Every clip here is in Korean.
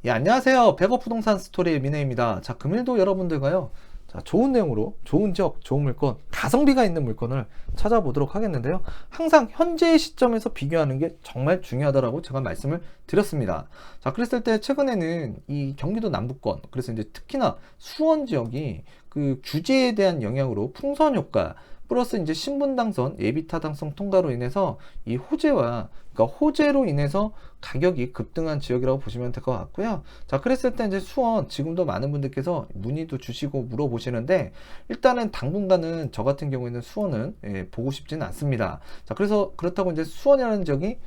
예, 안녕하세요. 백업 부동산 스토리의 민혜입니다. 자, 금일도 여러분들과요. 자, 좋은 내용으로 좋은 지역, 좋은 물건, 가성비가 있는 물건을 찾아보도록 하겠는데요. 항상 현재의 시점에서 비교하는 게 정말 중요하다라고 제가 말씀을 드렸습니다. 자, 그랬을 때 최근에는 이 경기도 남부권, 그래서 이제 특히나 수원 지역이 그 규제에 대한 영향으로 풍선 효과, 플러스 이제 신분당선, 예비타당성 통과로 인해서 이 호재와 그러니까 호재로 인해서 가격이 급등한 지역이라고 보시면 될 것 같고요. 자, 그랬을 때 이제 수원 지금도 많은 분들께서 문의도 주시고 물어보시는데 일단은 당분간은 저 같은 경우에는 수원은 보고 싶지는 않습니다. 자, 그래서 그렇다고 이제 수원이라는 지역이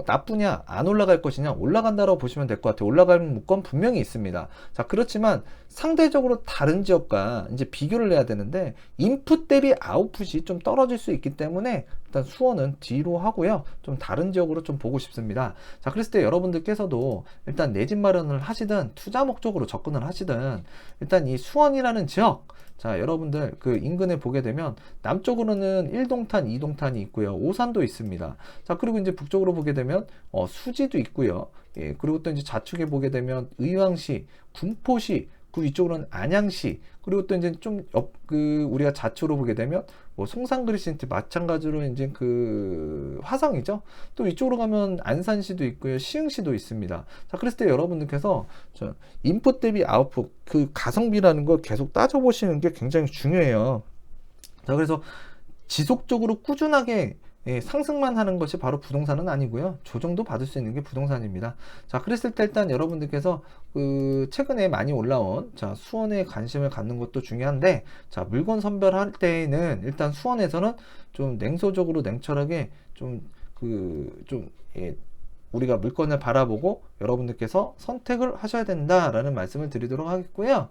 나쁘냐 안 올라갈 것이냐 올라간다라고 보시면 될 것 같아요. 올라가는 물건 분명히 있습니다. 자, 그렇지만 상대적으로 다른 지역과 이제 비교를 해야 되는데 인풋 대비 아웃풋이 좀 떨어질 수 있기 때문에 일단 수원은 뒤로 하고요. 좀 다른 지역으로 좀 보고 싶습니다. 자, 그랬을 때 여러분들께서도 일단 내 집 마련을 하시든 투자 목적으로 접근을 하시든 일단 이 수원이라는 지역, 자, 여러분들 그 인근에 보게 되면 남쪽으로는 1동탄, 2동탄이 있고요. 오산도 있습니다. 자, 그리고 이제 북쪽으로 보게 되면 수지도 있고요. 예, 그리고 또 이제 좌측에 보게 되면 의왕시, 군포시, 그 위쪽으로는 안양시, 그리고 또 이제 좀 우리가 좌측으로 보게 되면 뭐 송산그리신트 마찬가지로 이제 그 화성이죠. 또 이쪽으로 가면 안산시도 있고요. 시흥시도 있습니다. 자, 그랬을 때 여러분들께서 인풋 대비 아웃풋 그 가성비라는 걸 계속 따져보시는 게 굉장히 중요해요. 자, 그래서 지속적으로 꾸준하게 상승만 하는 것이 바로 부동산은 아니고요. 조정도 받을 수 있는 게 부동산입니다. 자, 그랬을 때 일단 여러분들께서 그 최근에 많이 올라온 자, 수원에 관심을 갖는 것도 중요한데, 자, 물건 선별할 때에는 일단 수원에서는 좀 냉소적으로 냉철하게 우리가 물건을 바라보고 여러분들께서 선택을 하셔야 된다라는 말씀을 드리도록 하겠고요.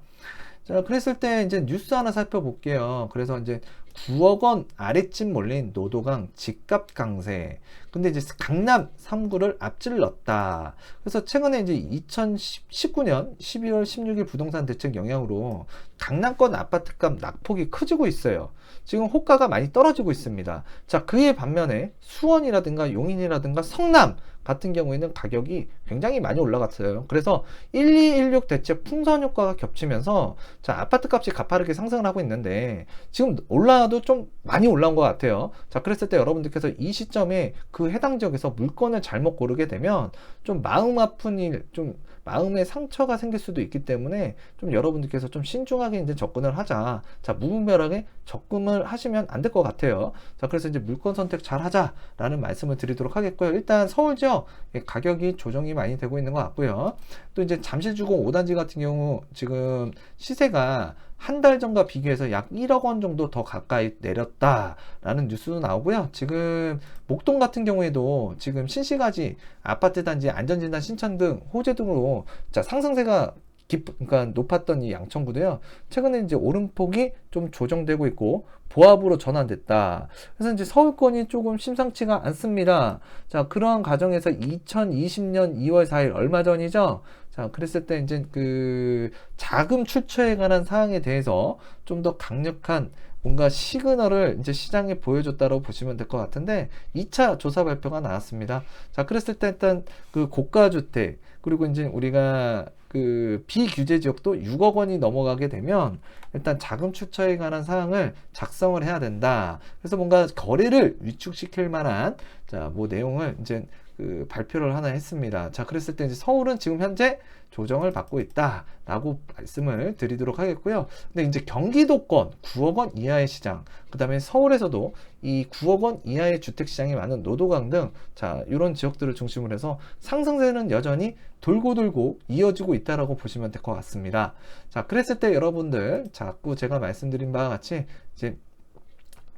자, 그랬을 때 이제 뉴스 하나 살펴볼게요. 그래서 이제 9억 원 아래쯤 몰린 노도강 집값 강세. 근데 이제 강남 3구를 앞질렀다. 그래서 최근에 이제 2019년 12월 16일 부동산 대책 영향으로 강남권 아파트값 낙폭이 커지고 있어요. 지금 호가가 많이 떨어지고 있습니다. 자, 그에 반면에 수원이라든가 용인이라든가 성남 같은 경우에는 가격이 굉장히 많이 올라갔어요. 그래서 1216 대책 풍선 효과가 겹치면서 자, 아파트 값이 가파르게 상승을 하고 있는데 지금 올라도 좀 많이 올라온 것 같아요. 자, 그랬을 때 여러분들께서 이 시점에 그 해당 지역에서 물건을 잘못 고르게 되면 좀 마음 아픈 일, 좀 마음의 상처가 생길 수도 있기 때문에 좀 여러분들께서 좀 신중하게 이제 접근을 하자. 자, 무분별하게 접근을 하시면 안 될 것 같아요. 자, 그래서 이제 물건 선택 잘 하자라는 말씀을 드리도록 하겠고요. 일단 서울 지역 가격이 조정이 많이 되고 있는 것 같고요. 또 이제 잠실주공 5단지 같은 경우 지금 시세가 한 달 전과 비교해서 약 1억 원 정도 더 가까이 내렸다라는 뉴스도 나오고요. 지금 목동 같은 경우에도 지금 신시가지 아파트 단지 안전진단 신청 등 호재 등으로 자, 상승세가 그러니까 높았던 이 양천구도요. 최근에 이제 오름폭이 좀 조정되고 있고 보합으로 전환됐다. 그래서 이제 서울권이 조금 심상치가 않습니다. 자, 그러한 과정에서 2020년 2월 4일 얼마 전이죠. 자, 그랬을 때 이제 그 자금 출처에 관한 사항에 대해서 좀 더 강력한 뭔가 시그널을 이제 시장에 보여줬다고 보시면 될 것 같은데 2차 조사 발표가 나왔습니다. 자, 그랬을 때 일단 그 고가주택 그리고 이제 우리가 그 비규제 지역도 6억 원이 넘어가게 되면 일단 자금 출처에 관한 사항을 작성을 해야 된다. 그래서 뭔가 거래를 위축시킬 만한 자, 뭐 내용을 이제 그 발표를 하나 했습니다. 자, 그랬을 때 이제 서울은 지금 현재 조정을 받고 있다라고 말씀을 드리도록 하겠고요. 근데 이제 경기도권 9억 원 이하의 시장, 그 다음에 서울에서도 이 9억 원 이하의 주택 시장이 많은 노도강 등 자, 이런 지역들을 중심으로 해서 상승세는 여전히 돌고 돌고 이어지고 있다라고 보시면 될 것 같습니다. 자, 그랬을 때 여러분들 자꾸 제가 말씀드린 바와 같이 이제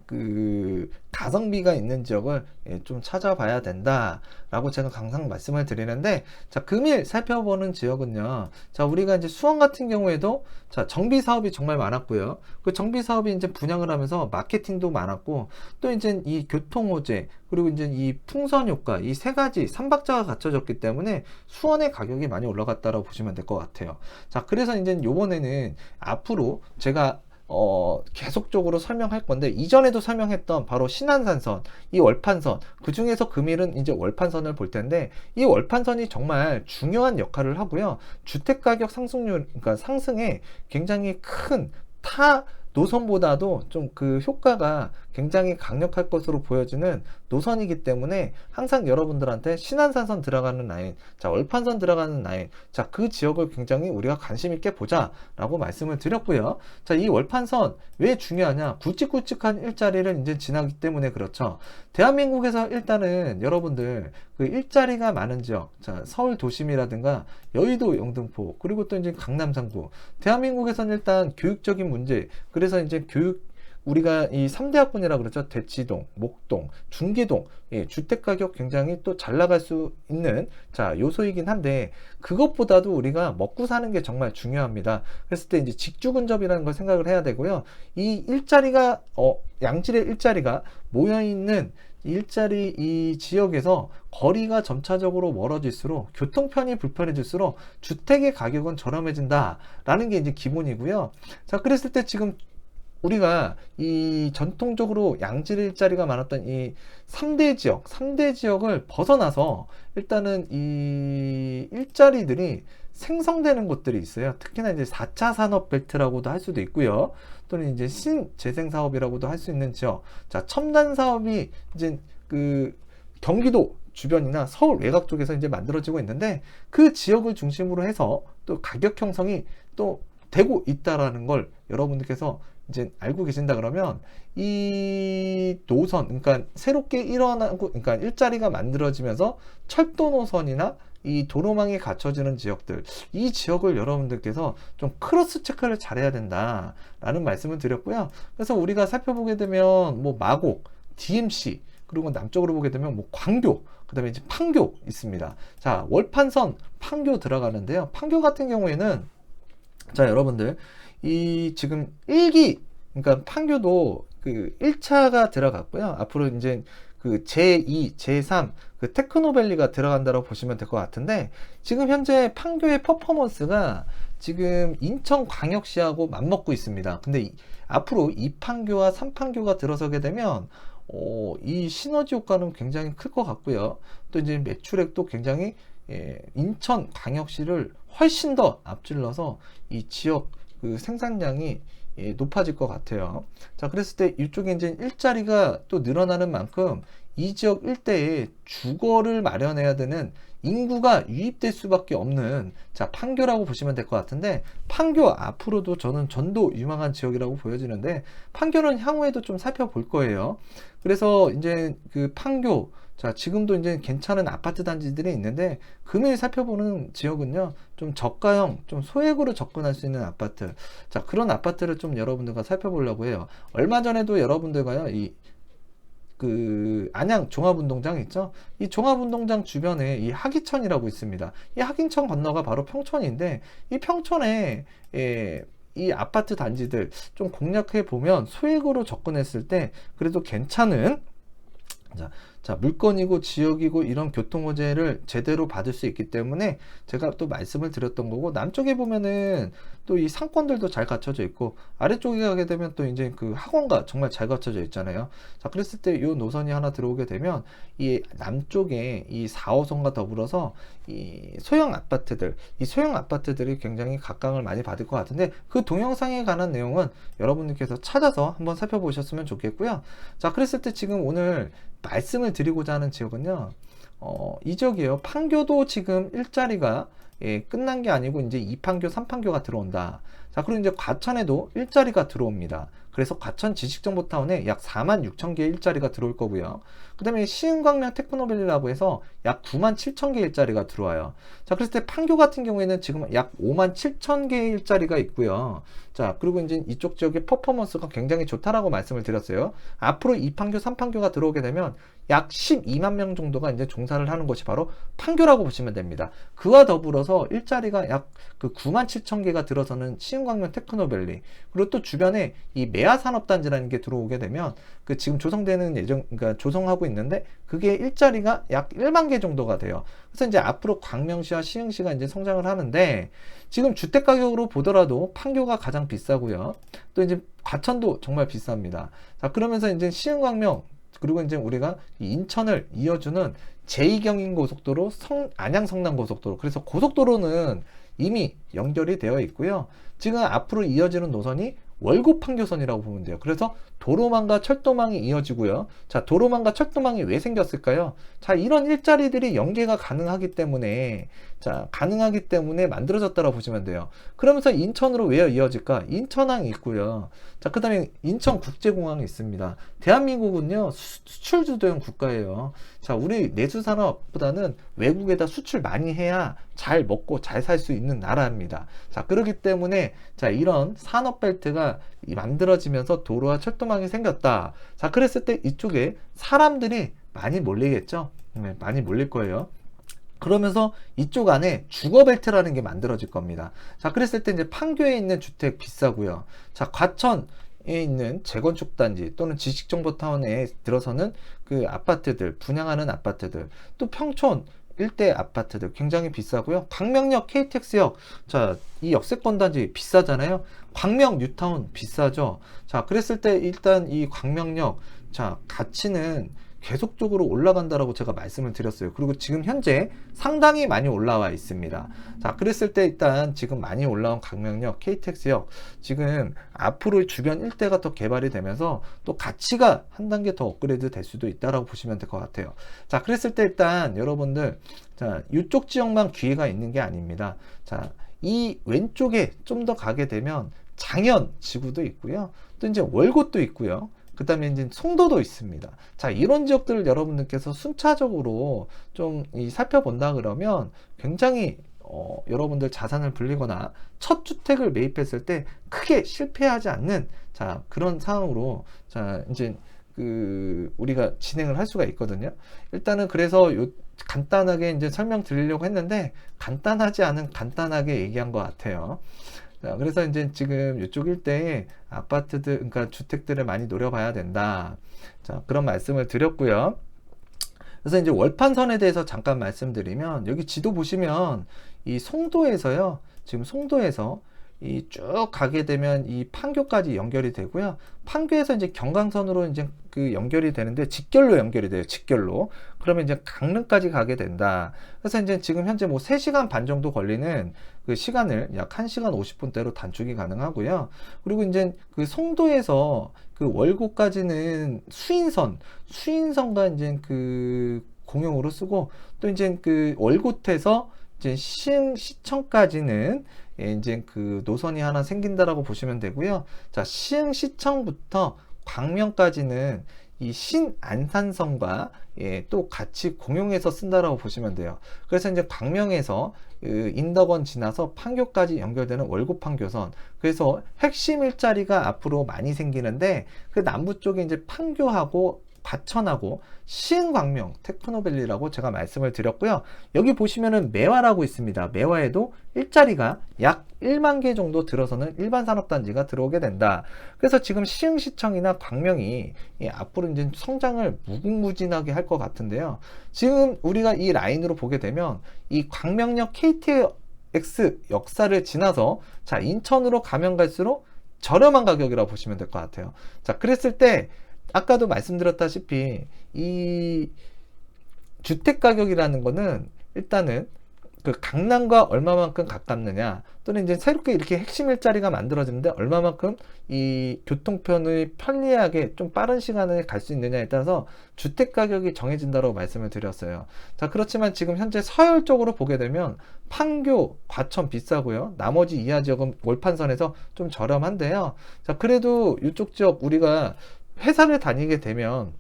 그 가성비가 있는 지역을 좀 찾아봐야 된다라고 제가 항상 말씀을 드리는데, 자, 금일 살펴보는 지역은요. 자, 우리가 이제 수원 같은 경우에도 자, 정비 사업이 정말 많았고요. 그 정비 사업이 이제 분양을 하면서 마케팅도 많았고, 또 이제 이 교통 호재 그리고 이제 이 풍선 효과 이 세 가지 삼박자가 갖춰졌기 때문에 수원의 가격이 많이 올라갔다라고 보시면 될 것 같아요. 자, 그래서 이제 요번에는 앞으로 제가 계속적으로 설명할 건데, 이전에도 설명했던 바로 신안산선, 이 월판선, 그 중에서 금일은 이제 월판선을 볼 텐데, 이 월판선이 정말 중요한 역할을 하고요. 주택가격 상승률, 그러니까 상승에 굉장히 큰 타 노선보다도 좀 그 효과가 굉장히 강력할 것으로 보여지는 노선이기 때문에 항상 여러분들한테 신안산선 들어가는 라인, 자, 월판선 들어가는 라인, 자, 그 지역을 굉장히 우리가 관심 있게 보자 라고 말씀을 드렸고요. 자, 이 월판선 왜 중요하냐? 굵직굵직한 일자리를 이제 지나기 때문에 그렇죠. 대한민국에서 일단은 여러분들 그 일자리가 많은 지역, 자, 서울 도심이라든가 여의도 영등포, 그리고 또 이제 강남 3구, 대한민국에서는 일단 교육적인 문제, 그래서 이제 우리가 이 3대학군이라고 그러죠. 대치동, 목동, 중계동, 예, 주택가격 굉장히 또 잘 나갈 수 있는, 자, 요소이긴 한데, 그것보다도 우리가 먹고 사는 게 정말 중요합니다. 그랬을 때 이제 직주근접이라는 걸 생각을 해야 되고요. 이 일자리가, 양질의 일자리가 모여있는 일자리 이 지역에서 거리가 점차적으로 멀어질수록, 교통편이 불편해질수록 주택의 가격은 저렴해진다라는 게 이제 기본이고요. 자, 그랬을 때 지금 우리가 이 전통적으로 양질 일자리가 많았던 이 3대 지역을 벗어나서 일단은 이 일자리들이 생성되는 곳들이 있어요. 특히나 이제 4차 산업벨트라고도 할 수도 있고요. 또는 이제 신재생 사업이라고도 할 수 있는 지역. 자, 첨단 사업이 이제 그 경기도 주변이나 서울 외곽 쪽에서 이제 만들어지고 있는데, 그 지역을 중심으로 해서 또 가격 형성이 또 되고 있다라는 걸 여러분들께서 이제 알고 계신다 그러면, 이 노선, 그러니까 새롭게 일어나고, 그러니까 일자리가 만들어지면서 철도 노선이나 이 도로망이 갖춰지는 지역들, 이 지역을 여러분들께서 좀 크로스 체크를 잘해야 된다라는 말씀을 드렸고요. 그래서 우리가 살펴보게 되면 뭐 마곡, DMC, 그리고 남쪽으로 보게 되면 뭐 광교, 그 다음에 이제 판교 있습니다. 자, 월판선 판교 들어가는데요. 판교 같은 경우에는, 자, 여러분들 이 지금 1기, 그러니까 판교도 그 1차가 들어갔고요. 앞으로 이제 그 제2, 제3 그 테크노밸리가 들어간다고 보시면 될 것 같은데, 지금 현재 판교의 퍼포먼스가 지금 인천광역시하고 맞먹고 있습니다. 근데 앞으로 2판교와 3판교가 들어서게 되면 이 시너지 효과는 굉장히 클 것 같고요. 또 이제 매출액도 굉장히, 예, 인천광역시를 훨씬 더 앞질러서 이 지역 그 생산량이, 예, 높아질 것 같아요. 자, 그랬을 때 이쪽에 이제 일자리가 또 늘어나는 만큼 이 지역 일대에 주거를 마련해야 되는 인구가 유입될 수밖에 없는, 자, 판교라고 보시면 될 것 같은데, 판교 앞으로도 저는 전도 유망한 지역이라고 보여지는데, 판교는 향후에도 좀 살펴볼 거예요. 그래서 이제 그 판교, 자, 지금도 이제 괜찮은 아파트 단지들이 있는데, 금일 살펴보는 지역은요, 좀 저가형, 좀 소액으로 접근할 수 있는 아파트, 자, 그런 아파트를 좀 여러분들과 살펴보려고 해요. 얼마 전에도 여러분들과요, 그 안양 종합운동장 있죠? 이 종합운동장 주변에 이 하기천이라고 있습니다. 이 하기천 건너가 바로 평촌인데, 이 평촌에, 이 아파트 단지들 좀 공략해 보면 소액으로 접근했을 때 그래도 괜찮은, 자, 물건이고 지역이고 이런 교통호재를 제대로 받을 수 있기 때문에 제가 또 말씀을 드렸던 거고, 남쪽에 보면은 또 이 상권들도 잘 갖춰져 있고, 아래쪽에 가게 되면 또 이제 그 학원가 정말 잘 갖춰져 있잖아요. 자, 그랬을 때 이 노선이 하나 들어오게 되면 이 남쪽에 이 4호선과 더불어서 이 소형 아파트들이 굉장히 각광을 많이 받을 것 같은데, 그 동영상에 관한 내용은 여러분들께서 찾아서 한번 살펴보셨으면 좋겠고요. 자, 그랬을 때 지금 오늘 말씀을 드리고자 하는 지역은요, 이 지역이에요. 판교도 지금 일자리가, 예, 끝난 게 아니고 이제 2판교, 3판교가 들어온다. 자, 그리고 이제 과천에도 일자리가 들어옵니다. 그래서 과천 지식정보타운에 약 46,000개의 일자리가 들어올 거고요. 그 다음에 시흥광명 테크노밸리라고 해서 약 97,000개 일자리가 들어와요. 자, 그랬을 때 판교 같은 경우에는 지금 약 57,000개의 일자리가 있고요. 자, 그리고 이제 이쪽 지역의 퍼포먼스가 굉장히 좋다라고 말씀을 드렸어요. 앞으로 2판교, 3판교가 들어오게 되면 약 12만 명 정도가 이제 종사를 하는 곳이 바로 판교라고 보시면 됩니다. 그와 더불어서 일자리가 약 그 9만 7천 개가 들어서는 시흥광명 테크노밸리, 그리고 또 주변에 이 매화산업단지라는 게 들어오게 되면 그 지금 조성되는 그러니까 조성하고 있는데 그게 일자리가 약 1만 개 정도가 돼요. 그래서 이제 앞으로 광명시와 시흥시가 이제 성장을 하는데, 지금 주택 가격으로 보더라도 판교가 가장 비싸고요. 또 이제 과천도 정말 비쌉니다. 자, 그러면서 이제 시흥광명, 그리고 이제 우리가 인천을 이어주는 제2경인고속도로, 안양 성남고속도로, 그래서 고속도로는 이미 연결이 되어 있고요. 지금 앞으로 이어지는 노선이 월곡 판교선이라고 보면 돼요. 그래서 도로망과 철도망이 이어지고요. 자, 도로망과 철도망이 왜 생겼을까요? 자, 이런 일자리들이 연계가 가능하기 때문에, 만들어졌다고 보시면 돼요. 그러면서 인천으로 왜 이어질까? 인천항이 있고요. 자, 그 다음에 인천국제공항이 있습니다. 대한민국은요, 수출 주도형 국가예요. 자, 우리 내수산업보다는 외국에다 수출 많이 해야 잘 먹고 잘 살 수 있는 나라입니다. 자, 그렇기 때문에, 자, 이런 산업벨트가 만들어지면서 도로와 철도망이 생겼다. 자, 그랬을 때 이쪽에 사람들이 많이 몰리겠죠? 네, 많이 몰릴 거예요. 그러면서 이쪽 안에 주거벨트라는 게 만들어질 겁니다. 자, 그랬을 때 이제 판교에 있는 주택 비싸고요. 자, 과천에 있는 재건축 단지 또는 지식정보타운에 들어서는 그 아파트들, 분양하는 아파트들, 또 평촌 일대 아파트들 굉장히 비싸고요. 광명역 KTX역, 자, 이 역세권 단지 비싸잖아요. 광명 뉴타운 비싸죠. 자, 그랬을 때 일단 이 광명역, 자, 가치는 계속적으로 올라간다라고 제가 말씀을 드렸어요. 그리고 지금 현재 상당히 많이 올라와 있습니다. 자, 그랬을 때 일단 지금 많이 올라온 광명역, KTX역, 지금 앞으로 주변 일대가 더 개발이 되면서 또 가치가 한 단계 더 업그레이드 될 수도 있다라고 보시면 될 것 같아요. 자, 그랬을 때 일단 여러분들, 자, 이쪽 지역만 기회가 있는 게 아닙니다. 자, 이 왼쪽에 좀 더 가게 되면 장현 지구도 있고요. 또 이제 월곶도 있고요. 그 다음에 이제 송도도 있습니다. 자, 이런 지역들을 여러분들께서 순차적으로 좀 살펴본다 그러면 굉장히 여러분들 자산을 불리거나 첫 주택을 매입했을 때 크게 실패하지 않는, 자, 그런 상황으로, 자, 이제 우리가 진행을 할 수가 있거든요. 일단은 그래서 간단하게 이제 설명드리려고 했는데 간단하지 않은 간단하게 얘기한 것 같아요. 자, 그래서 이제 지금 이쪽 일대에 아파트들, 그러니까 주택들을 많이 노려봐야 된다. 자, 그런 말씀을 드렸고요. 그래서 이제 월판선에 대해서 잠깐 말씀드리면, 여기 지도 보시면 이 송도에서요, 지금 송도에서 이 쭉 가게 되면 이 판교까지 연결이 되고요. 판교에서 이제 경강선으로 이제 그 연결이 되는데 직결로 연결이 돼요. 직결로. 그러면 이제 강릉까지 가게 된다. 그래서 이제 지금 현재 뭐 3시간 반 정도 걸리는 그 시간을 약 1시간 50분대로 단축이 가능하고요. 그리고 이제 그 송도에서 그 월곶까지는 수인선과 이제 그 공용으로 쓰고, 또 이제 그 월곶에서 이제 시흥시청까지는 이제 그 노선이 하나 생긴다라고 보시면 되고요. 자, 시흥시청부터 광명까지는 이 신안산선과 또 같이 공용해서 쓴다라고 보시면 돼요. 그래서 이제 광명에서 인덕원 지나서 판교까지 연결되는 월곶 판교선. 그래서 핵심 일자리가 앞으로 많이 생기는데, 그 남부 쪽에 이제 판교하고 과천하고 시흥광명 테크노밸리라고 제가 말씀을 드렸고요. 여기 보시면은 매화라고 있습니다. 매화에도 일자리가 약 1만 개 정도 들어서는 일반 산업단지가 들어오게 된다. 그래서 지금 시흥시청이나 광명이 앞으로 이제 성장을 무궁무진하게 할 것 같은데요. 지금 우리가 이 라인으로 보게 되면 이 광명역 KTX 역사를 지나서, 자, 인천으로 가면 갈수록 저렴한 가격이라고 보시면 될 것 같아요. 자, 그랬을 때 아까도 말씀드렸다시피 이 주택 가격이라는 거는 일단은 그 강남과 얼마만큼 가깝느냐, 또는 이제 새롭게 이렇게 핵심 일자리가 만들어지는데 얼마만큼 이 교통편의 편리하게 좀 빠른 시간에 갈 수 있느냐에 따라서 주택 가격이 정해진다고 말씀을 드렸어요. 자, 그렇지만 지금 현재 서울 쪽으로 보게 되면 판교, 과천 비싸고요. 나머지 이하 지역은 월판선에서 좀 저렴한데요. 자, 그래도 이쪽 지역 우리가 회사를 다니게 되면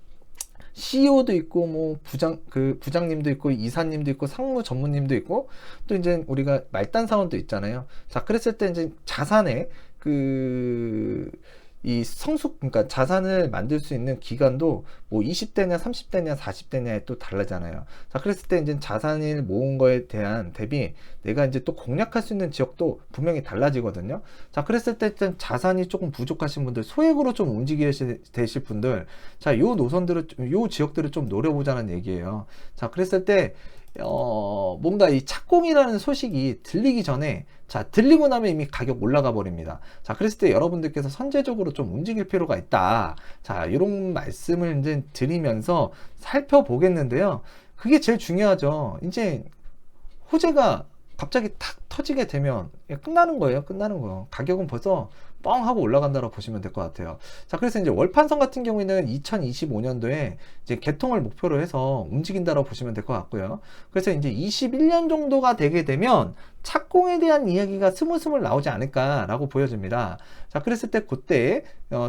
CEO도 있고, 뭐 부장님도 있고, 이사님도 있고, 상무 전무님도 있고, 또 이제 우리가 말단 사원도 있잖아요. 자, 그랬을 때 이제 자산의 이 성숙, 그러니까 자산을 만들 수 있는 기간도 뭐 20대냐, 30대냐, 40대냐에 또 다르잖아요. 자, 그랬을 때 이제 자산을 모은 거에 대한 대비 내가 이제 또 공략할 수 있는 지역도 분명히 달라지거든요. 자, 그랬을 때 일단 자산이 조금 부족하신 분들, 소액으로 좀 움직이게 되실 분들, 자, 요 노선들을, 요 지역들을 좀 노려보자는 얘기예요. 자, 그랬을 때 뭔가 이 착공이라는 소식이 들리기 전에, 자, 들리고 나면 이미 가격 올라가 버립니다. 자, 그랬을 때 여러분들께서 선제적으로 좀 움직일 필요가 있다. 자, 이런 말씀을 이제 드리면서 살펴보겠는데요. 그게 제일 중요하죠. 이제 호재가 갑자기 탁 터지게 되면 끝나는 거예요. 끝나는 거예요. 가격은 벌써 뻥 하고 올라간다고 보시면 될 것 같아요. 자, 그래서 이제 월판선 같은 경우에는 2025년도에 이제 개통을 목표로 해서 움직인다고 보시면 될 것 같고요. 그래서 이제 21년 정도가 되게 되면 착공에 대한 이야기가 스물스물 나오지 않을까라고 보여집니다. 자, 그랬을 때 그때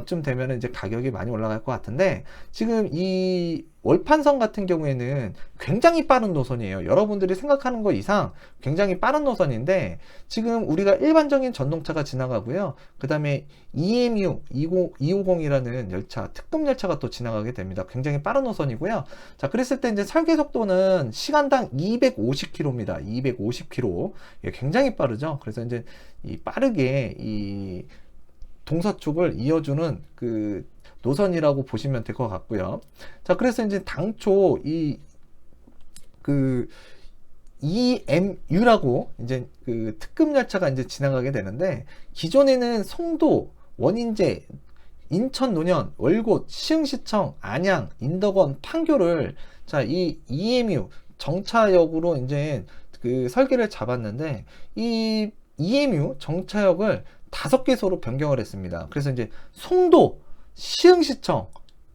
좀 되면 이제 가격이 많이 올라갈 것 같은데, 지금 이 월판선 같은 경우에는 굉장히 빠른 노선이에요. 여러분들이 생각하는 것 이상 굉장히 빠른 노선인데, 지금 우리가 일반적인 전동차가 지나가고요. 그 다음에 EMU 250이라는 열차, 특급 열차가 또 지나가게 됩니다. 굉장히 빠른 노선이고요. 자, 그랬을 때 이제 설계 속도는 시간당 250km입니다. 250km. 예, 굉장히 빠르죠. 그래서 이제 이 빠르게 이 동서쪽을 이어주는 그 노선이라고 보시면 될 것 같고요. 자, 그래서 이제 당초 그 EMU라고 이제 그 특급 열차가 이제 지나가게 되는데, 기존에는 송도, 원인제, 인천 노년, 월곶, 시흥시청, 안양, 인덕원, 판교를, 자, 이 EMU 정차역으로 이제 그 설계를 잡았는데, 이 EMU 정차역을 5개소로 변경을 했습니다. 그래서 이제 송도, 시흥시청,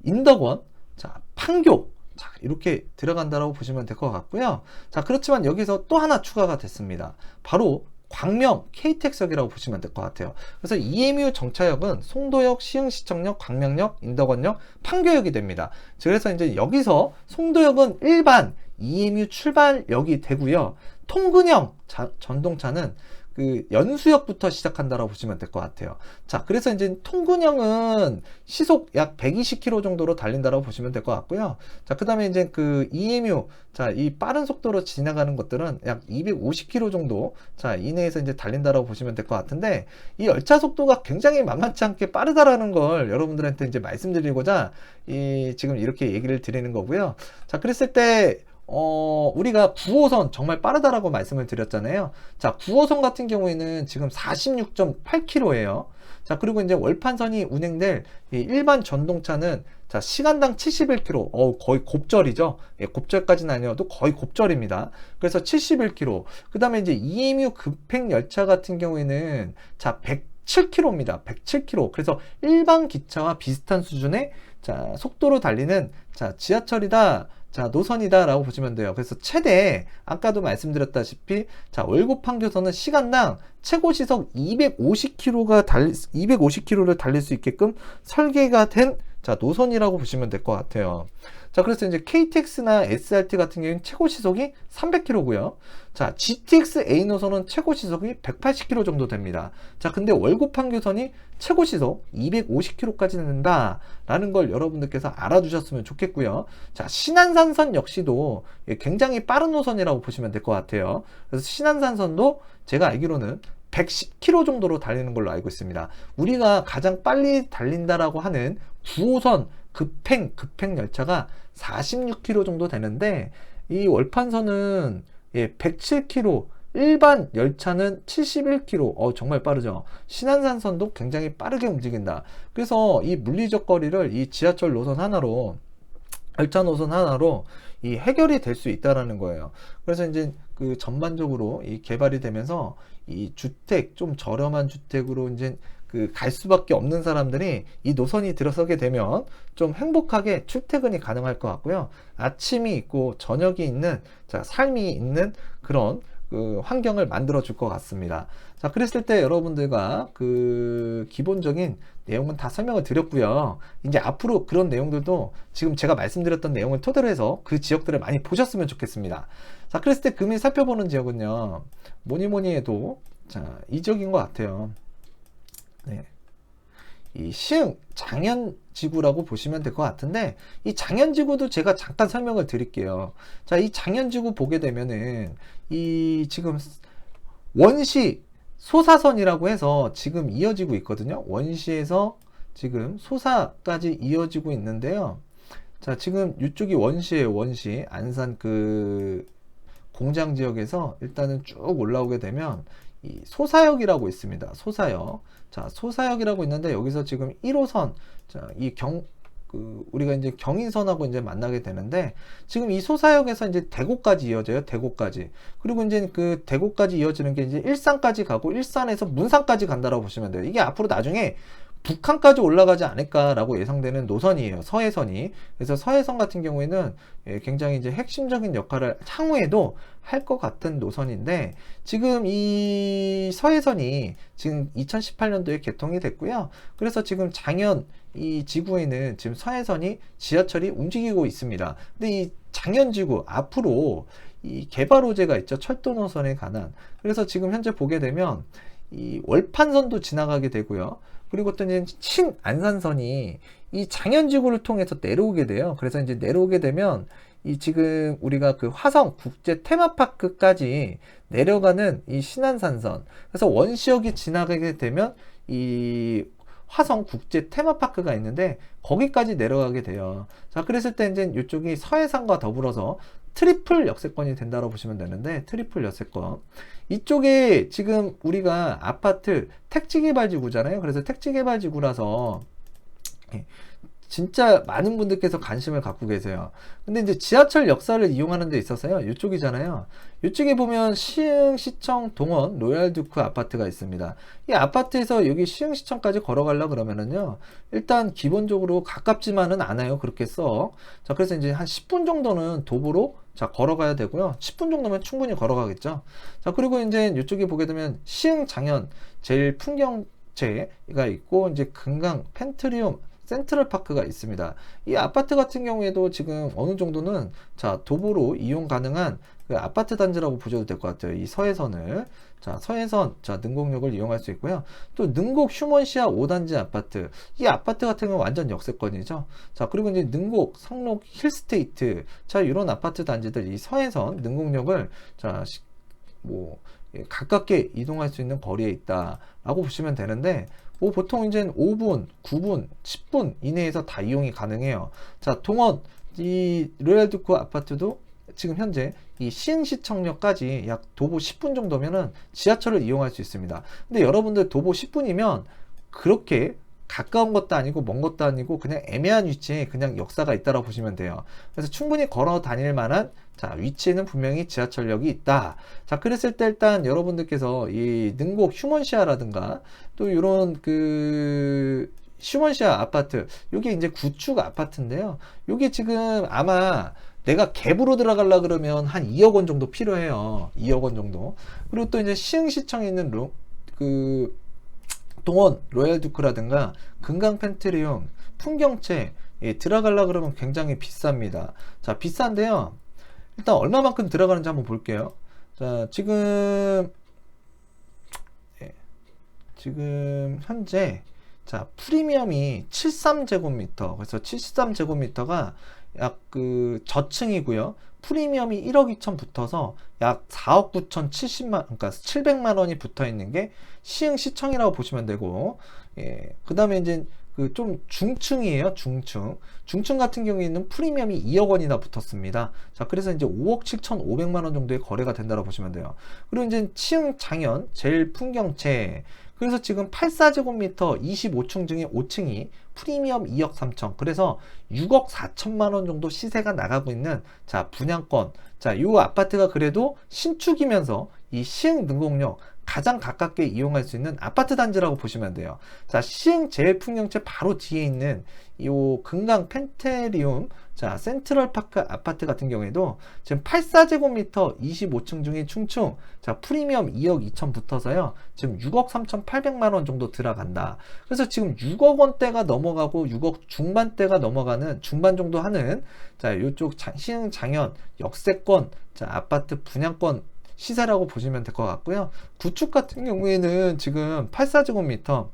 인덕원, 자, 판교, 자, 이렇게 들어간다라고 보시면 될 것 같고요. 자, 그렇지만 여기서 또 하나 추가가 됐습니다. 바로 광명 KTX역이라고 보시면 될 것 같아요. 그래서 EMU 정차역은 송도역, 시흥시청역, 광명역, 인덕원역, 판교역이 됩니다. 그래서 이제 여기서 송도역은 일반 EMU 출발역이 되고요. 통근형 전동차는 그 연수역부터 시작한다라고 보시면 될 것 같아요. 자, 그래서 이제 통근형은 시속 약 120km 정도로 달린다라고 보시면 될 것 같고요. 자, 그 다음에 이제 그 EMU, 자, 이 빠른 속도로 지나가는 것들은 약 250km 정도, 자, 이내에서 이제 달린다라고 보시면 될 것 같은데, 이 열차 속도가 굉장히 만만치 않게 빠르다라는 걸 여러분들한테 이제 말씀드리고자 지금 이렇게 얘기를 드리는 거고요. 자, 그랬을 때 우리가 9호선 정말 빠르다라고 말씀을 드렸잖아요. 자, 9호선 같은 경우에는 지금 46.8km예요. 자, 그리고 이제 월판선이 운행될 이 일반 전동차는, 자, 시간당 71km. 거의 곱절이죠. 예, 곱절까지는 아니어도 거의 곱절입니다. 그래서 71km. 그 다음에 이제 EMU 급행 열차 같은 경우에는, 자, 107km입니다. 107km. 그래서 일반 기차와 비슷한 수준의, 자, 속도로 달리는, 자, 지하철이다. 자, 노선이다 라고 보시면 돼요. 그래서 최대, 아까도 말씀드렸다시피, 자, 월곶 판교선은 시간당 최고 시속 250km를 달릴 수 있게끔 설계가 된, 자, 노선이라고 보시면 될 것 같아요. 자, 그래서 이제 KTX나 SRT 같은 경우는 최고 시속이 300km고요. 자, GTX A 노선은 최고 시속이 180km 정도 됩니다. 자, 근데 월곶 판교선이 최고 시속 250km까지 된다라는 걸 여러분들께서 알아두셨으면 좋겠고요. 자, 신안산선 역시도 굉장히 빠른 노선이라고 보시면 될 것 같아요. 그래서 신안산선도 제가 알기로는 110km 정도로 달리는 걸로 알고 있습니다. 우리가 가장 빨리 달린다라고 하는 9호선 급행 열차가 46km 정도 되는데, 이 월판선은 107km, 일반 열차는 71km. 정말 빠르죠. 신안산선도 굉장히 빠르게 움직인다. 그래서 이 물리적 거리를 이 지하철 노선 하나로, 열차 노선 하나로 이 해결이 될 수 있다라는 거예요. 그래서 이제 그 전반적으로 이 개발이 되면서 이 주택, 좀 저렴한 주택으로 이제 그 갈 수밖에 없는 사람들이 이 노선이 들어서게 되면 좀 행복하게 출퇴근이 가능할 것 같고요. 아침이 있고 저녁이 있는, 자, 삶이 있는 그런 그 환경을 만들어 줄 것 같습니다. 자, 그랬을 때 여러분들과 그 기본적인 내용은 다 설명을 드렸고요. 이제 앞으로 그런 내용들도 지금 제가 말씀드렸던 내용을 토대로 해서 그 지역들을 많이 보셨으면 좋겠습니다. 자, 그랬을 때 금일 살펴보는 지역은요, 뭐니 해도, 자, 이 지역인 것 같아요. 네. 이 시흥 장현지구라고 보시면 될 것 같은데, 이 장현지구도 제가 잠깐 설명을 드릴게요. 자, 이 장현지구 보게 되면은 이 지금 원시 소사선이라고 해서 지금 이어지고 있거든요. 원시에서 지금 소사까지 이어지고 있는데요. 자, 지금 이쪽이 원시예요. 원시 안산 그 공장 지역에서 일단은 쭉 올라오게 되면 이 소사역이라고 있습니다. 소사역. 자, 소사역이라고 있는데 여기서 지금 1호선, 자, 우리가 이제 경인선하고 이제 만나게 되는데, 지금 이 소사역에서 이제 대구까지 이어져요. 대구까지. 그리고 이제 그 대구까지 이어지는 게 이제 일산까지 가고, 일산에서 문산까지 간다라고 보시면 돼요. 이게 앞으로 나중에 북한까지 올라가지 않을까라고 예상되는 노선이에요. 서해선이. 그래서 서해선 같은 경우에는 굉장히 이제 핵심적인 역할을 향후에도 할 것 같은 노선인데, 지금 이 서해선이 지금 2018년도에 개통이 됐고요. 그래서 지금 장현 이 지구에는 지금 서해선이 지하철이 움직이고 있습니다. 근데 이 장현지구 앞으로 이 개발 호재가 있죠. 철도 노선에 관한. 그래서 지금 현재 보게 되면 이 월판선도 지나가게 되고요. 그리고 또 이제 신안산선이 이 장현지구를 통해서 내려오게 돼요. 그래서 이제 내려오게 되면 이 지금 우리가 그 화성 국제 테마파크까지 내려가는 이 신안산선. 그래서 원시역이 지나가게 되면 이 화성 국제 테마파크가 있는데 거기까지 내려가게 돼요. 자, 그랬을 때 이제 이쪽이 서해상과 더불어서 트리플 역세권이 된다고 보시면 되는데, 트리플 역세권. 이쪽에 지금 우리가 아파트 택지개발지구잖아요. 그래서 택지개발지구라서 진짜 많은 분들께서 관심을 갖고 계세요. 근데 이제 지하철 역사를 이용하는 데 있어서요, 이쪽이잖아요. 이쪽에 보면 시흥시청 동원 로얄두크 아파트가 있습니다. 이 아파트에서 여기 시흥시청까지 걸어가려고 그러면은요, 일단 기본적으로 가깝지만은 않아요. 그렇게 써. 자, 그래서 이제 한 10분 정도는 도보로 자, 걸어가야 되고요. 10분 정도면 충분히 걸어가겠죠. 자, 그리고 이제 이쪽에 보게 되면 시흥 장현 제일 풍경제가 있고, 이제 금강 펜트리움 센트럴파크가 있습니다. 이 아파트 같은 경우에도 지금 어느 정도는 자, 도보로 이용 가능한 그 아파트 단지라고 보셔도 될 것 같아요. 이 서해선을. 자, 서해선, 자, 능곡역을 이용할 수 있고요. 또 능곡 휴먼시아 5단지 아파트. 이 아파트 같은 경우는 완전 역세권이죠. 자, 그리고 이제 능곡, 성록, 힐스테이트. 자, 이런 아파트 단지들, 이 서해선, 능곡역을 자, 가깝게 이동할 수 있는 거리에 있다라고 보시면 되는데, 뭐 보통 이제 5분, 9분, 10분 이내에서 다 이용이 가능해요. 자, 동원 이 로얄두크 아파트도 지금 현재 이 시흥시청역까지 약 도보 10분 정도면은 지하철을 이용할 수 있습니다. 근데 여러분들 도보 10분이면 그렇게 가까운 것도 아니고 먼 것도 아니고 그냥 애매한 위치에 그냥 역사가 있다고 보시면 돼요. 그래서 충분히 걸어 다닐 만한 자, 위치에는 분명히 지하철역이 있다. 자, 그랬을 때 일단 여러분들께서 이 능곡 휴먼시아라든가 또 이런 그 휴먼시아 아파트, 요게 이제 구축 아파트인데요. 요게 지금 아마 내가 갭으로 들어가려 그러면 한 2억 원 정도 필요해요. 2억 원 정도. 그리고 또 이제 시흥시청에 있는 그 동원 로얄두크라든가 금강 펜트리움 풍경채 들어가려 그러면 굉장히 비쌉니다. 자, 비싼데요. 일단 얼마만큼 들어가는지 한번 볼게요. 자, 지금 현재 자, 프리미엄이 73제곱미터. 그래서 73제곱미터가 약 그 저층이고요. 프리미엄이 1억 2천 붙어서 약 4억 9천 70만, 그러니까 700만 원이 붙어 있는 게 시흥시청이라고 보시면 되고, 그 다음에 이제 그 좀 중층이에요. 중층 같은 경우에는 프리미엄이 2억 원이나 붙었습니다. 자, 그래서 이제 5억 7,500만 원 정도의 거래가 된다고 보시면 돼요. 그리고 이제 시흥 장현 제일 풍경채. 그래서 지금 84제곱미터 25층 중에 5층이 프리미엄 2억 3천. 그래서 6억 4천만 원 정도 시세가 나가고 있는 자, 분양권. 자, 이 아파트가 그래도 신축이면서 이 시흥 능곡역 가장 가깝게 이용할 수 있는 아파트 단지라고 보시면 돼요. 자, 시흥 제일풍경채 바로 뒤에 있는 이 금강 펜테리움 자, 센트럴파크 아파트 같은 경우에도 지금 84제곱미터 25층 중에 충충 자, 프리미엄 2억 2천 붙어서요. 지금 6억 3,800만 원 정도 들어간다. 그래서 지금 6억 원대가 넘어가고 6억 중반대가 넘어가는 중반 정도 하는 자, 요쪽 시흥 장현 역세권 자, 아파트 분양권 시세라고 보시면 될 것 같고요. 구축 같은 경우에는 지금 84제곱미터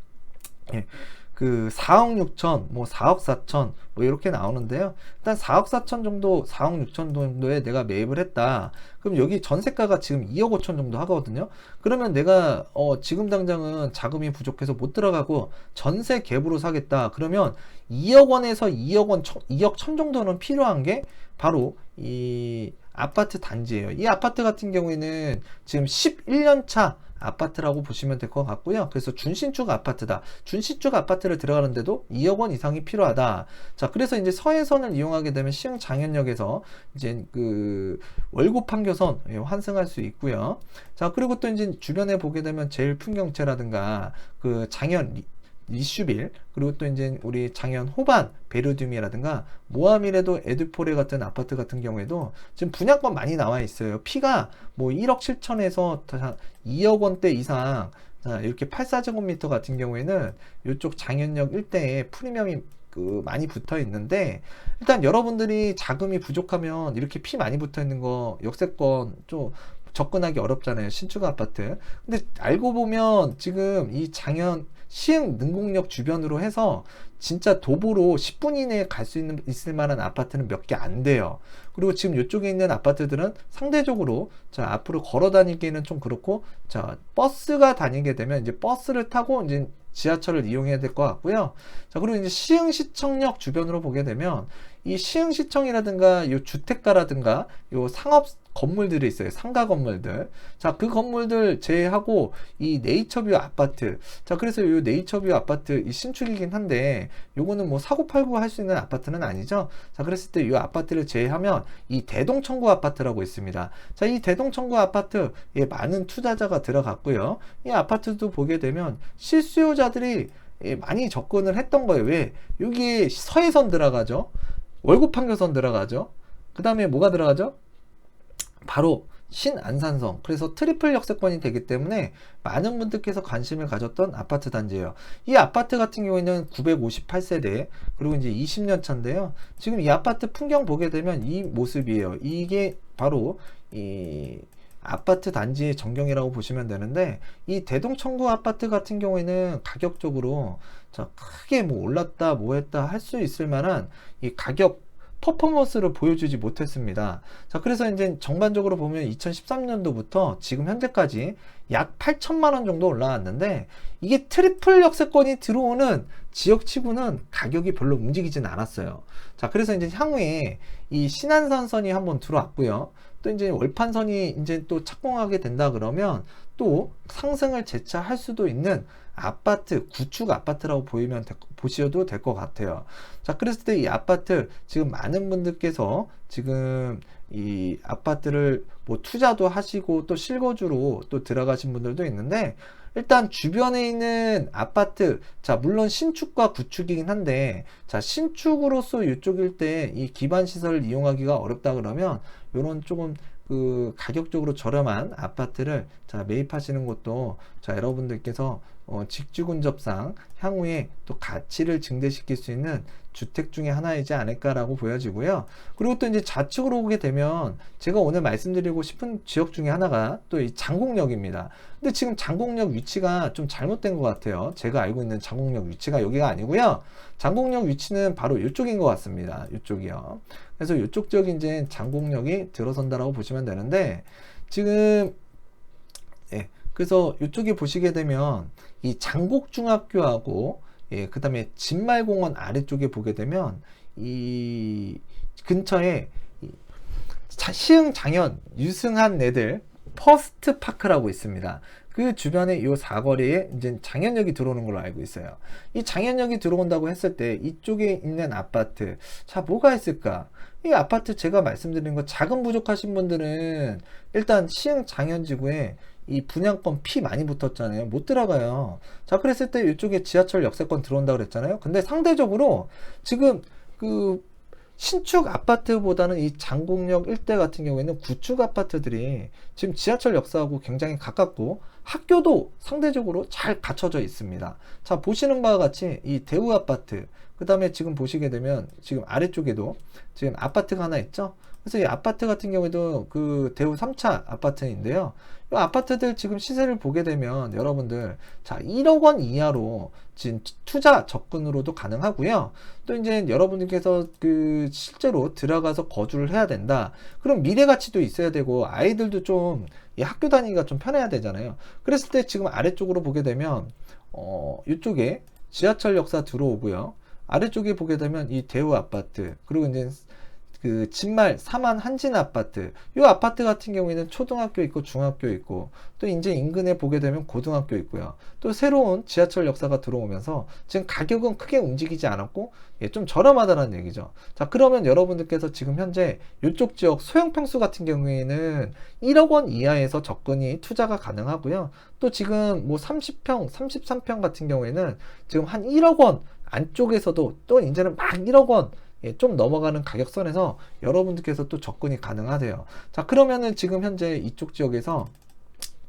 그 4억 6천, 뭐 4억 4천, 뭐 이렇게 나오는데요. 일단 4억 4천 정도, 4억 6천 정도에 내가 매입을 했다. 그럼 여기 전세가가 지금 2억 5천 정도 하거든요. 그러면 내가 지금 당장은 자금이 부족해서 못 들어가고 전세 갭으로 사겠다. 그러면 2억 원에서 2억 원, 2억 천 정도는 필요한 게 바로 이 아파트 단지예요. 이 아파트 같은 경우에는 지금 11년 차 아파트라고 보시면 될 것 같고요. 그래서 준신축 아파트다. 준신축 아파트를 들어가는데도 2억 원 이상이 필요하다. 자, 그래서 이제 서해선을 이용하게 되면 시흥 장현역에서 이제 그 월곡 판교선 환승할 수 있고요. 자, 그리고 또 이제 주변에 보게 되면 제일 풍경채라든가 그 장현 리슈빌, 그리고 또 이제 우리 장현 호반 베르듐이라든가 모하미레도 에드포레 같은 아파트 같은 경우에도 지금 분양권 많이 나와 있어요. 피가 뭐 1억 7천에서 2억 원대 이상. 자, 이렇게 84제곱미터 같은 경우에는 이쪽 장현역 일대에 프리미엄이 많이 붙어 있는데, 일단 여러분들이 자금이 부족하면 이렇게 피 많이 붙어 있는 거 역세권 좀 접근하기 어렵잖아요. 신축 아파트. 근데 알고 보면 지금 이 장현 시흥 능곡역 주변으로 해서 진짜 도보로 10분 이내에 갈 수 있을 만한 아파트는 몇 개 안 돼요. 그리고 지금 이쪽에 있는 아파트들은 상대적으로 자, 앞으로 걸어 다니기에는 좀 그렇고, 자, 버스가 다니게 되면 이제 버스를 타고 이제 지하철을 이용해야 될 것 같고요. 자, 그리고 이제 시흥시청역 주변으로 보게 되면 이 시흥시청이라든가 요 주택가라든가 요 상업 건물들이 있어요. 상가 건물들. 자, 그 건물들 제외하고 이 네이처뷰 아파트. 자, 그래서 이 네이처뷰 아파트 이 신축이긴 한데 요거는 뭐 사고팔고 할 수 있는 아파트는 아니죠. 자, 그랬을 때 이 아파트를 제외하면 이 대동청구 아파트라고 있습니다. 자, 이 대동청구 아파트에 많은 투자자가 들어갔고요. 이 아파트도 보게 되면 실수요자들이 많이 접근을 했던 거예요. 왜? 여기에 서해선 들어가죠. 월곡 판교선 들어가죠. 그 다음에 뭐가 들어가죠? 바로 신안산성. 그래서 트리플 역세권이 되기 때문에 많은 분들께서 관심을 가졌던 아파트 단지예요. 이 아파트 같은 경우에는 958세대, 그리고 이제 20년 차인데요. 지금 이 아파트 풍경 보게 되면 이 모습이에요. 이게 바로 이 아파트 단지의 전경이라고 보시면 되는데, 이 대동청구 아파트 같은 경우에는 가격적으로 자, 크게 뭐 올랐다 뭐 했다 할 수 있을 만한 이 가격 퍼포먼스를 보여주지 못했습니다. 자, 그래서 이제 전반적으로 보면 2013년도부터 지금 현재까지 약 8천만 원 정도 올라왔는데, 이게 트리플 역세권이 들어오는 지역치고는 가격이 별로 움직이진 않았어요. 자, 그래서 이제 향후에 이 신안산선이 한번 들어왔고요. 또 이제 월판선이 이제 또 착공하게 된다 그러면 또 상승을 재차할 수도 있는 아파트, 구축 아파트라고 보셔도 될 것 같아요. 자, 그랬을 때 이 아파트 지금 많은 분들께서 지금 이 아파트를 뭐 투자도 하시고 또 실거주로 또 들어가신 분들도 있는데, 일단 주변에 있는 아파트, 자, 물론 신축과 구축이긴 한데, 자, 신축으로서 이쪽일 때 이 기반 시설을 이용하기가 어렵다 그러면 요런 조금 그 가격적으로 저렴한 아파트를 자, 매입하시는 것도 자, 여러분들께서 직주근접상 향후에 또 가치를 증대시킬 수 있는 주택 중에 하나이지 않을까라고 보여지고요. 그리고 또 이제 좌측으로 오게 되면 제가 오늘 말씀드리고 싶은 지역 중에 하나가 또 이 장곡역입니다. 근데 지금 장곡역 위치가 좀 잘못된 것 같아요. 제가 알고 있는 장곡역 위치가 여기가 아니고요. 장곡역 위치는 바로 이쪽인 것 같습니다. 이쪽이요. 그래서 이쪽 지역이 이제 장곡역이 들어선다라고 보시면 되는데, 지금 예, 그래서 이쪽에 보시게 되면 이 장곡중학교하고 그 다음에 진말공원 아래쪽에 보게 되면 이 근처에 시흥 장현 유승한 네들 퍼스트 파크라고 있습니다. 그 주변에 이 사거리에 이제 장현역이 들어오는 걸로 알고 있어요. 이 장현역이 들어온다고 했을 때 이쪽에 있는 아파트, 자, 뭐가 있을까? 이 아파트 제가 말씀드린 거 자금 부족하신 분들은 일단 시흥 장현지구에 이 분양권 피 많이 붙었잖아요. 못 들어가요. 자, 그랬을 때 이쪽에 지하철 역세권 들어온다고 그랬잖아요. 근데 상대적으로 지금 그 신축 아파트보다는 이 장곡역 일대 같은 경우에는 구축 아파트들이 지금 지하철 역사하고 굉장히 가깝고 학교도 상대적으로 잘 갖춰져 있습니다. 자, 보시는 바와 같이 이 대우 아파트, 그 다음에 지금 보시게 되면 지금 아래쪽에도 지금 아파트가 하나 있죠. 그래서 이 아파트 같은 경우에도 그 대우 3차 아파트인데요. 이 아파트들 지금 시세를 보게 되면 여러분들 자 1억 원 이하로 지금 투자 접근으로도 가능하고요. 또 이제 여러분들께서 그 실제로 들어가서 거주를 해야 된다. 그럼 미래 가치도 있어야 되고 아이들도 좀 이 학교 다니기가 좀 편해야 되잖아요. 그랬을 때 지금 아래쪽으로 보게 되면 이쪽에 지하철 역사 들어오고요. 아래쪽에 보게 되면 이 대우 아파트 그리고 이제 그 진말 사만 한진 아파트 이 아파트 같은 경우에는 초등학교 있고 중학교 있고 또 이제 인근에 보게 되면 고등학교 있고요. 또 새로운 지하철 역사가 들어오면서 지금 가격은 크게 움직이지 않았고 예, 좀 저렴하다는 얘기죠. 자 그러면 여러분들께서 지금 현재 이쪽 지역 소형 평수 같은 경우에는 1억 원 이하에서 접근이 투자가 가능하고요. 또 지금 뭐 30평 33평 같은 경우에는 지금 한 1억 원 안쪽에서도 또 이제는 막 1억 원 예, 좀 넘어가는 가격선에서 여러분들께서 또 접근이 가능하세요. 자, 그러면은 지금 현재 이쪽 지역에서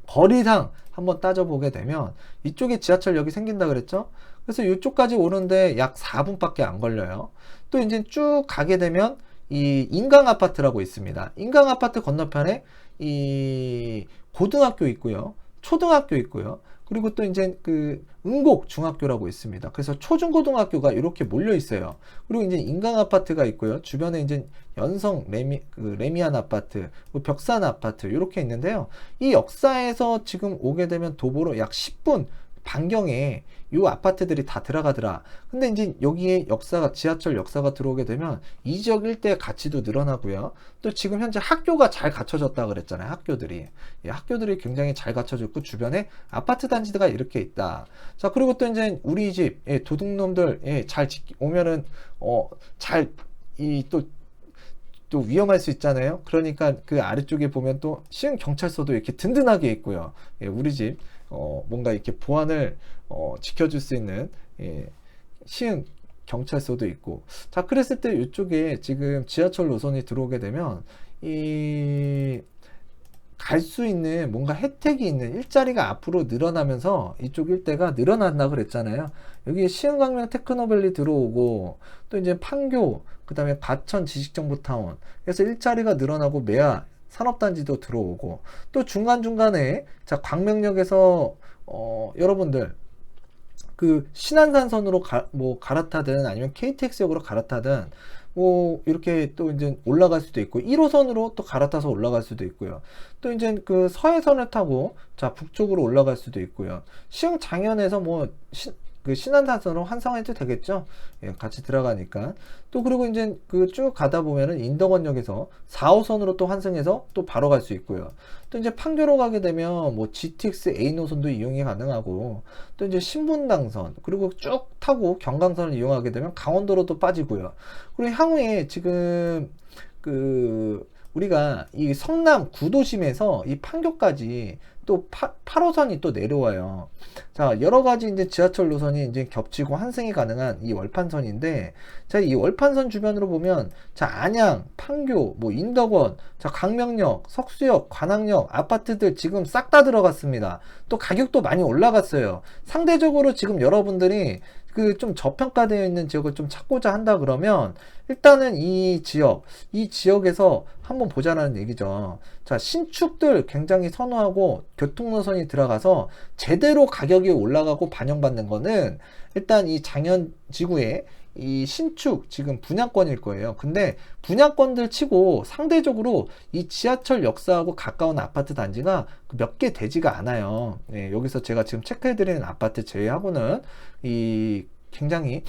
거리상 한번 따져보게 되면 이쪽에 지하철역이 생긴다 그랬죠? 그래서 이쪽까지 오는데 약 4분밖에 안 걸려요. 또 이제 쭉 가게 되면 이 인강 아파트라고 있습니다. 인강 아파트 건너편에 이 고등학교 있고요. 초등학교 있고요. 그리고 또 이제 그 응곡 중학교라고 있습니다. 그래서 초중고등학교가 이렇게 몰려 있어요. 그리고 이제 인강 아파트가 있고요. 주변에 이제 연성 레미안 아파트, 벽산 아파트 이렇게 있는데요. 이 역사에서 지금 오게 되면 도보로 약 10분 반경에 이 아파트들이 다 들어가더라. 근데 이제 여기에 역사가 지하철 역사가 들어오게 되면 이 지역 일대의 가치도 늘어나고요. 또 지금 현재 학교가 잘 갖춰졌다 그랬잖아요. 학교들이 예, 학교들이 굉장히 잘 갖춰졌고 주변에 아파트 단지가 이렇게 있다. 자 그리고 또 이제 우리 집 예, 도둑놈들 예, 잘 오면은 잘 이 또 위험할 수 있잖아요. 그러니까 그 아래쪽에 보면 또 시흥 경찰서도 이렇게 든든하게 있고요. 예, 우리 집 뭔가 이렇게 보안을 지켜줄 수 있는 예, 시흥 경찰서도 있고 자 그랬을 때 이쪽에 지금 지하철 노선이 들어오게 되면 이 갈 수 있는 뭔가 혜택이 있는 일자리가 앞으로 늘어나면서 이쪽 일대가 늘어난다 그랬잖아요. 여기 시흥강명 테크노밸리 들어오고 또 이제 판교 그 다음에 과천 지식정보타운 그래서 일자리가 늘어나고 매화 산업단지도 들어오고 또 중간중간에 자 광명역에서 여러분들 그 신안산선으로 뭐 갈아타든 아니면 KTX역으로 갈아타든 뭐 이렇게 또 이제 올라갈 수도 있고 1호선으로 또 갈아타서 올라갈 수도 있고요. 또 이제 그 서해선을 타고 자 북쪽으로 올라갈 수도 있고요. 시흥 장현에서 뭐 그 신안산선으로 환승해도 되겠죠. 예, 같이 들어가니까. 또 그리고 이제 그 쭉 가다 보면은 인덕원역에서 4호선으로 또 환승해서 또 바로 갈 수 있고요. 또 이제 판교로 가게 되면 뭐 GTX A 노선도 이용이 가능하고 또 이제 신분당선 그리고 쭉 타고 경강선을 이용하게 되면 강원도로도 빠지고요. 그리고 향후에 지금 그 우리가 이 성남 구도심에서 이 판교까지 또 8호선이 또 내려와요. 자, 여러 가지 이제 지하철 노선이 이제 겹치고 환승이 가능한 이 월판선인데, 자, 이 월판선 주변으로 보면, 자, 안양, 판교, 뭐, 인덕원, 자, 강명역, 석수역, 관악역, 아파트들 지금 싹 다 들어갔습니다. 또 가격도 많이 올라갔어요. 상대적으로 지금 여러분들이 그 좀 저평가되어 있는 지역을 좀 찾고자 한다 그러면 일단은 이 지역에서 한번 보자라는 얘기죠. 자, 신축들 굉장히 선호하고 교통노선이 들어가서 제대로 가격이 올라가고 반영받는 거는 일단 이 장현지구에 이 신축 지금 분양권일 거예요. 근데 분양권들 치고 상대적으로 이 지하철 역사하고 가까운 아파트 단지가 몇 개 되지가 않아요. 예, 여기서 제가 지금 체크해드리는 아파트 제외하고는 이 굉장히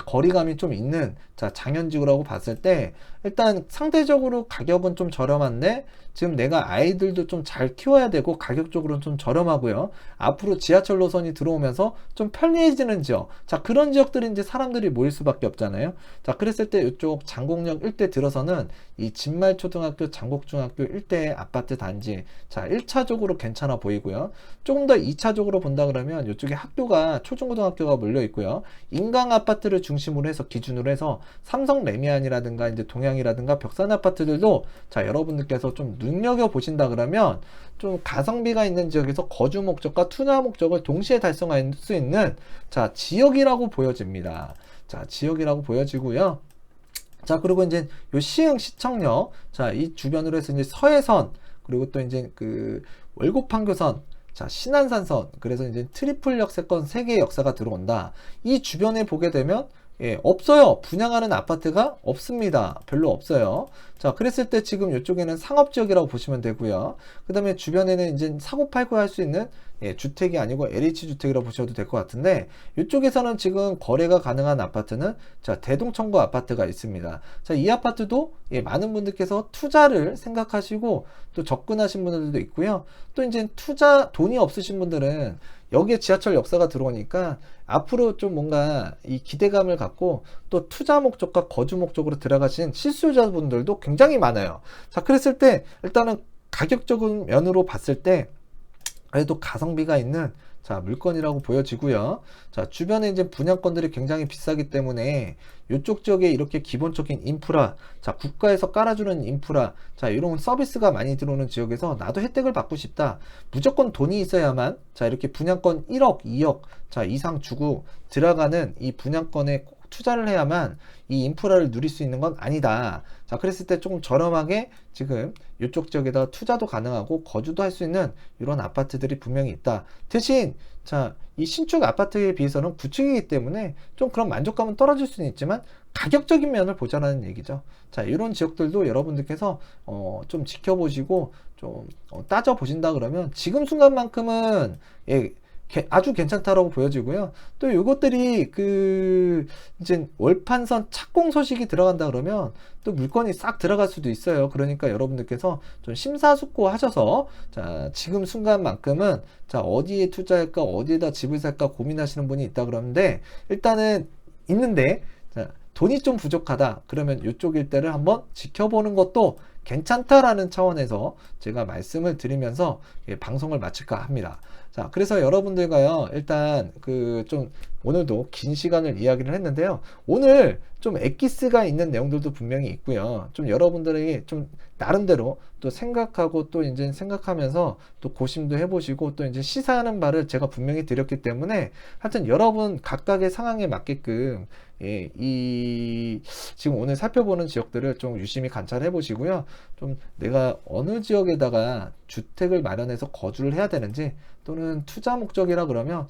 거리감이 좀 있는 자 장현지구라고 봤을 때 일단 상대적으로 가격은 좀 저렴한데 지금 내가 아이들도 좀 잘 키워야 되고 가격적으로는 좀 저렴하고요. 앞으로 지하철 노선이 들어오면서 좀 편리해지는 지역 자 그런 지역들이 이제 사람들이 모일 수밖에 없잖아요. 자 그랬을 때 이쪽 장곡역 일대 들어서는 이 진말초등학교 장곡중학교 일대의 아파트 단지 자 1차적으로 괜찮아 보이고요. 조금 더 2차적으로 본다 그러면 이쪽에 학교가 초중고등학교가 몰려 있고요. 인강 아파트를 중심으로 해서 기준으로 해서 삼성 레미안이라든가 이제 동양이라든가 벽산 아파트들도 자 여러분들께서 좀 눈여겨 보신다 그러면 좀 가성비가 있는 지역에서 거주 목적과 투자 목적을 동시에 달성할 수 있는 자 지역이라고 보여집니다. 자 지역이라고 보여지고요. 자, 그리고 이제 요 시흥 시청역, 자, 이 주변으로 해서 이제 서해선, 그리고 또 이제 그 월곡판교선, 자, 신안산선, 그래서 이제 트리플 역세권 3개의 역사가 들어온다. 이 주변에 보게 되면 없어요. 분양하는 아파트가 없습니다. 별로 없어요. 자, 그랬을 때 지금 이쪽에는 상업지역이라고 보시면 되고요. 그 다음에 주변에는 이제 사고팔고 할 수 있는 주택이 아니고 LH주택이라고 보셔도 될 것 같은데, 이쪽에서는 지금 거래가 가능한 아파트는 자, 대동청구 아파트가 있습니다. 자, 이 아파트도 많은 분들께서 투자를 생각하시고 또 접근하신 분들도 있고요. 또 이제 돈이 없으신 분들은 여기에 지하철 역사가 들어오니까 앞으로 좀 뭔가 이 기대감을 갖고 또 투자 목적과 거주 목적으로 들어가신 실수요자분들도 굉장히 많아요. 자, 그랬을 때 일단은 가격적인 면으로 봤을 때 그래도 가성비가 있는 자, 물건이라고 보여지고요. 자, 주변에 이제 분양권들이 굉장히 비싸기 때문에 이쪽 지역에 이렇게 기본적인 인프라, 자, 국가에서 깔아주는 인프라, 자, 이런 서비스가 많이 들어오는 지역에서 나도 혜택을 받고 싶다. 무조건 돈이 있어야만, 자, 이렇게 분양권 1억, 2억, 자, 이상 주고 들어가는 이 분양권에 투자를 해야만 이 인프라를 누릴 수 있는 건 아니다. 자, 그랬을 때 조금 저렴하게 지금 이쪽 지역에다가 투자도 가능하고 거주도 할 수 있는 이런 아파트들이 분명히 있다. 대신 자, 이 신축 아파트에 비해서는 구축이기 때문에 좀 그런 만족감은 떨어질 수는 있지만 가격적인 면을 보자라는 얘기죠. 자, 이런 지역들도 여러분들께서 좀 지켜보시고 좀 따져 보신다 그러면 지금 순간만큼은 아주 괜찮다라고 보여지고요. 또 이것들이 이제 월판선 착공 소식이 들어간다 그러면 또 물건이 싹 들어갈 수도 있어요. 그러니까 여러분들께서 좀 심사숙고 하셔서 자, 지금 순간만큼은 자, 어디에 투자할까, 어디에다 집을 살까 고민하시는 분이 있다 그러는데 일단은 있는데 자, 돈이 좀 부족하다 그러면 이쪽 일대를 한번 지켜보는 것도 괜찮다라는 차원에서 제가 말씀을 드리면서 방송을 마칠까 합니다. 자, 그래서 여러분들과요, 일단 좀 오늘도 긴 시간을 이야기를 했는데요. 오늘 좀 엑기스가 있는 내용들도 분명히 있고요. 좀 여러분들에게 좀 나름대로 또 생각하고 또 이제 생각하면서 또 고심도 해보시고 또 이제 시사하는 바를 제가 분명히 드렸기 때문에 하여튼 여러분 각각의 상황에 맞게끔 지금 오늘 살펴보는 지역들을 좀 유심히 관찰해 보시고요. 좀 내가 어느 지역에다가 주택을 마련해서 거주를 해야 되는지 또는 투자 목적이라 그러면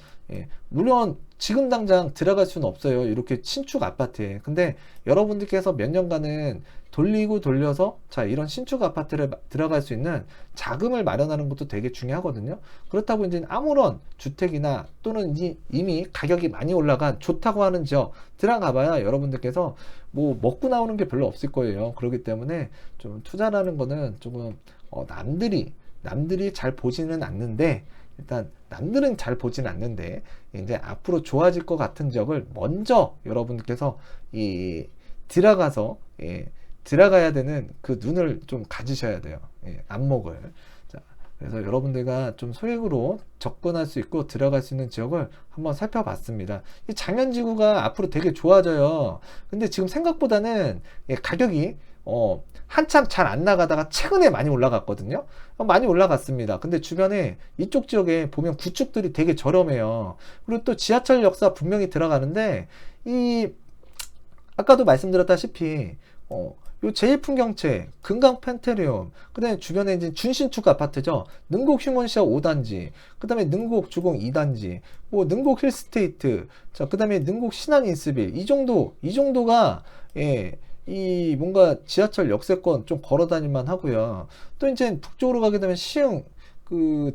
물론 지금 당장 들어갈 수는 없어요. 이렇게 신축 아파트에. 근데 여러분들께서 몇 년간은 돌리고 돌려서 자, 이런 신축 아파트를 들어갈 수 있는 자금을 마련하는 것도 되게 중요하거든요. 그렇다고 이제 아무런 주택이나 또는 이미 가격이 많이 올라간 좋다고 하는 지역 들어가 봐야 여러분들께서 뭐 먹고 나오는 게 별로 없을 거예요. 그렇기 때문에 좀 투자라는 거는 조금 남들이 잘 보지는 않는데 일단 남들은 잘 보진 않는데 이제 앞으로 좋아질 것 같은 지역을 먼저 여러분들께서 들어가서 들어가야 되는 그 눈을 좀 가지셔야 돼요. 안목을. 자, 그래서 여러분들과 좀 소액으로 접근할 수 있고 들어갈 수 있는 지역을 한번 살펴봤습니다. 이 장현지구가 앞으로 되게 좋아져요. 근데 지금 생각보다는 가격이 한참 잘 안 나가다가 최근에 많이 올라갔거든요. 많이 올라갔습니다. 근데 주변에 이쪽 지역에 보면 구축들이 되게 저렴해요. 그리고 또 지하철 역사 분명히 들어가는데 아까도 말씀드렸다시피 요 제일풍경채, 금강 펜테리움, 그 다음에 주변에 이제 준신축 아파트죠. 능곡 휴먼시아 5단지, 그 다음에 능곡 주공 2단지, 뭐 능곡 힐스테이트, 자, 그 다음에 능곡 신안 인스빌, 이 정도가, 뭔가 지하철 역세권 좀 걸어 다닐만 하고요. 또 이제 북쪽으로 가게 되면 시흥,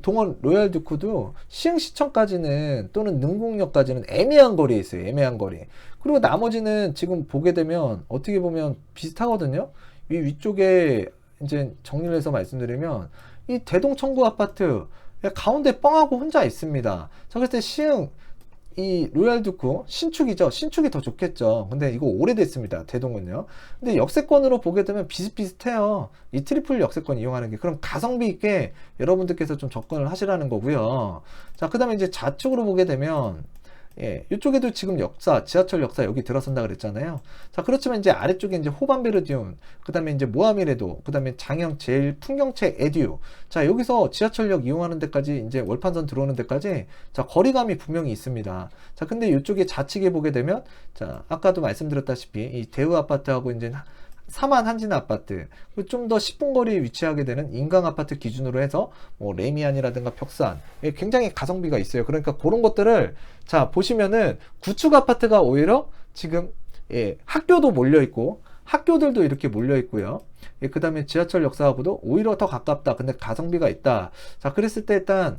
동원 로얄 듀크도 시흥시청까지는 또는 능곡역까지는 애매한 거리에 있어요. 애매한 거리. 그리고 나머지는 지금 보게 되면 어떻게 보면 비슷하거든요. 이 위쪽에 이제 정리를 해서 말씀드리면 이 대동청구 아파트 가운데 뻥하고 혼자 있습니다. 자, 그래서 시흥 이 로얄 듀크 신축이죠. 신축이 더 좋겠죠. 근데 이거 오래됐습니다. 대동은요. 근데 역세권으로 보게 되면 비슷비슷해요. 이 트리플 역세권 이용하는 게. 그럼 가성비 있게 여러분들께서 좀 접근을 하시라는 거고요. 자, 그 다음에 이제 좌측으로 보게 되면 예, 이쪽에도 지금 역사, 지하철 역사 여기 들어선다 그랬잖아요. 자, 그렇지만 이제 아래쪽에 이제 호반베르디움, 그 다음에 이제 모하미레도, 그 다음에 장영 제일 풍경채 에듀. 자, 여기서 지하철역 이용하는 데까지 이제 월판선 들어오는 데까지 자, 거리감이 분명히 있습니다. 자, 근데 이쪽에 좌측에 보게 되면 자, 아까도 말씀드렸다시피 이 대우 아파트하고 이제 사만 한진 아파트, 좀 더 10분 거리에 위치하게 되는 인강 아파트 기준으로 해서 뭐 레미안이라든가 벽산 굉장히 가성비가 있어요. 그러니까 그런 것들을 자 보시면은 구축 아파트가 오히려 지금 예, 학교도 몰려 있고 학교들도 이렇게 몰려 있고요. 예, 그 다음에 지하철 역사하고도 오히려 더 가깝다. 근데 가성비가 있다. 자, 그랬을 때 일단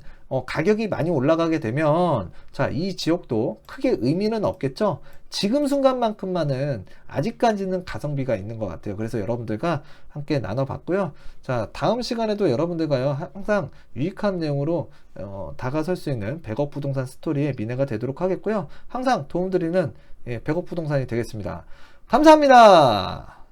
가격이 많이 올라가게 되면 자, 이 지역도 크게 의미는 없겠죠. 지금 순간만큼만은 아직까지는 가성비가 있는 것 같아요. 그래서 여러분들과 함께 나눠봤고요. 자, 다음 시간에도 여러분들과요 항상 유익한 내용으로 다가설 수 있는 100억 부동산 스토리의 미래가 되도록 하겠고요. 항상 도움드리는 예, 100억 부동산이 되겠습니다. 감사합니다.